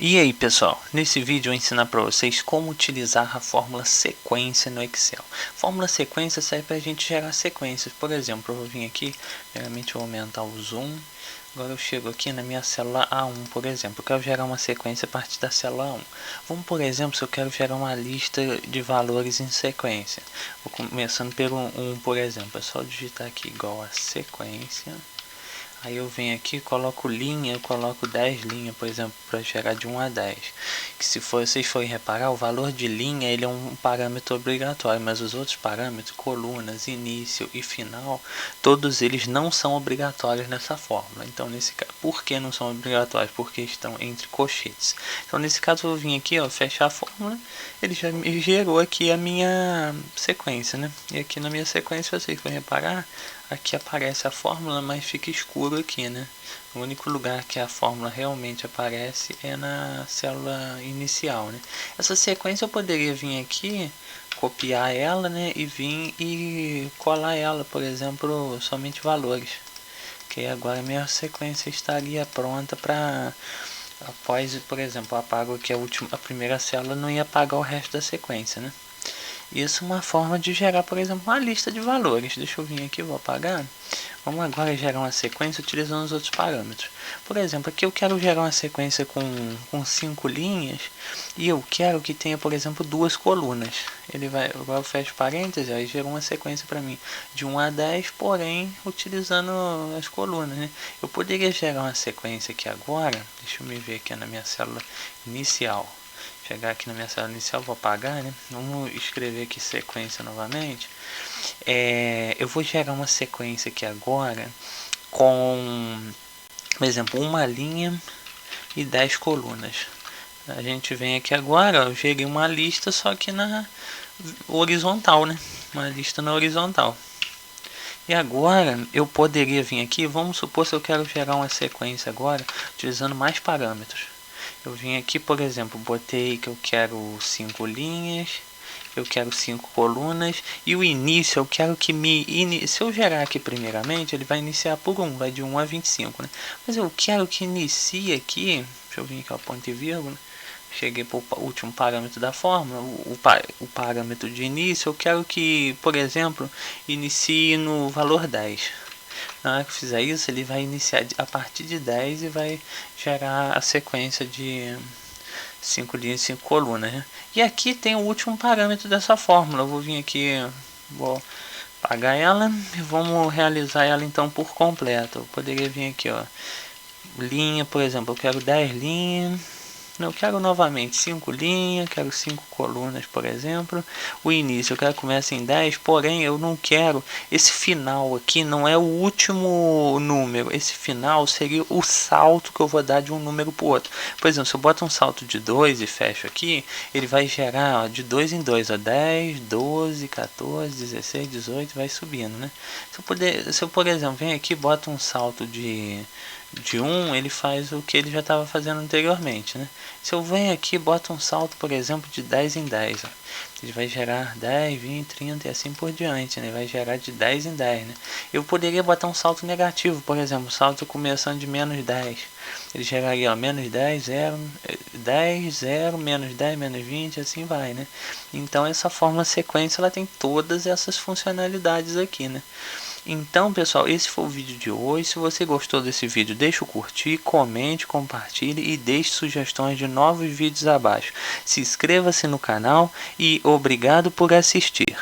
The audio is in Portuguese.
E aí pessoal, nesse vídeo eu vou ensinar para vocês como utilizar a fórmula sequência no Excel. Fórmula sequência serve para a gente gerar sequências. Por exemplo, eu vou vir aqui, primeiramente eu vou aumentar o zoom. Agora eu chego aqui na minha célula A1, por exemplo. Eu quero gerar uma sequência a partir da célula A1. Vamos, por exemplo, se eu quero gerar uma lista de valores em sequência. Vou começando pelo 1, por exemplo. É só digitar aqui igual a sequência. Aí eu venho aqui, coloco linha, eu coloco 10 linhas, por exemplo, para gerar de 1 a 10. Que se vocês forem reparar, o valor de linha ele é um parâmetro obrigatório, mas os outros parâmetros, colunas, início e final, todos eles não são obrigatórios nessa fórmula. Então, nesse caso, por que não são obrigatórios? Porque estão entre colchetes. Então, nesse caso, eu vim aqui, ó, fechar a fórmula, ele já me gerou aqui a minha sequência, né? E aqui na minha sequência, vocês vão reparar, aqui aparece a fórmula, mas fica escuro aqui, né? O único lugar que a fórmula realmente aparece é na célula inicial, né? Essa sequência eu poderia vir aqui, copiar ela, né? E vir e colar ela, por exemplo, somente valores. Que agora minha sequência estaria pronta para após, por exemplo, eu apago aqui a primeira célula, não ia apagar o resto da sequência, né? Isso é uma forma de gerar, por exemplo, uma lista de valores. Deixa eu vir aqui, vou apagar. Vamos agora gerar uma sequência utilizando os outros parâmetros. Por exemplo, aqui eu quero gerar uma sequência com 5 linhas e eu quero que tenha, por exemplo, 2 colunas. Ele vai, agora eu fecho parênteses, aí gerou uma sequência para mim de 1 a 10, porém utilizando as colunas, né? Eu poderia gerar uma sequência aqui agora, deixa eu me ver aqui na minha célula inicial. Chegar aqui na minha célula inicial, vou apagar, né? Vamos escrever aqui sequência novamente. Eu vou gerar uma sequência aqui agora com, por exemplo, uma linha e 10 colunas. A gente vem aqui agora, ó, eu gerei uma lista só que na horizontal, né? Uma lista na horizontal. E agora eu poderia vir aqui, vamos supor se eu quero gerar uma sequência agora, utilizando mais parâmetros. Eu vim aqui, por exemplo, botei que eu quero 5 linhas, eu quero 5 colunas, e o início eu quero que se eu gerar aqui primeiramente, ele vai iniciar por 1, vai de 1 a 25, né? Mas eu quero que inicie aqui, deixa eu vir aqui ao ponto e vírgula, cheguei para o último parâmetro da fórmula, o parâmetro de início, eu quero que, por exemplo, inicie no valor 10. Na hora que fizer isso, ele vai iniciar a partir de 10 e vai gerar a sequência de 5 linhas e 5 colunas, né? E aqui tem o último parâmetro dessa fórmula. Eu vou vir aqui, vou apagar ela e vamos realizar ela então por completo. Eu poderia vir aqui, ó, linha, por exemplo, eu quero 10 linhas. Eu quero novamente 5 linhas, quero 5 colunas, por exemplo. O início eu quero que comece em 10, porém eu não quero, esse final aqui não é o último número. Esse final seria o salto que eu vou dar de um número para o outro. Por exemplo, se eu boto um salto de 2 e fecho aqui, ele vai gerar, ó, de 2 em 2, ó, 10, 12, 14, 16, 18, vai subindo, né? Se eu por exemplo, venho aqui e boto um salto de 1, ele faz o que ele já estava fazendo anteriormente, né? Se eu venho aqui e boto um salto, por exemplo, de 10 em 10, ó, ele vai gerar 10, 20, 30 e assim por diante, né? Ele vai gerar de 10 em 10, né? Eu poderia botar um salto negativo, por exemplo, salto começando de menos 10. Ele geraria, ó, menos 10, 0, 10, 0, menos 10, menos 20, assim vai, né? Então essa fórmula sequência, ela tem todas essas funcionalidades aqui, né? Então, pessoal, esse foi o vídeo de hoje. Se você gostou desse vídeo, deixa o curtir, comente, compartilhe e deixe sugestões de novos vídeos abaixo. Se inscreva-se no canal e obrigado por assistir.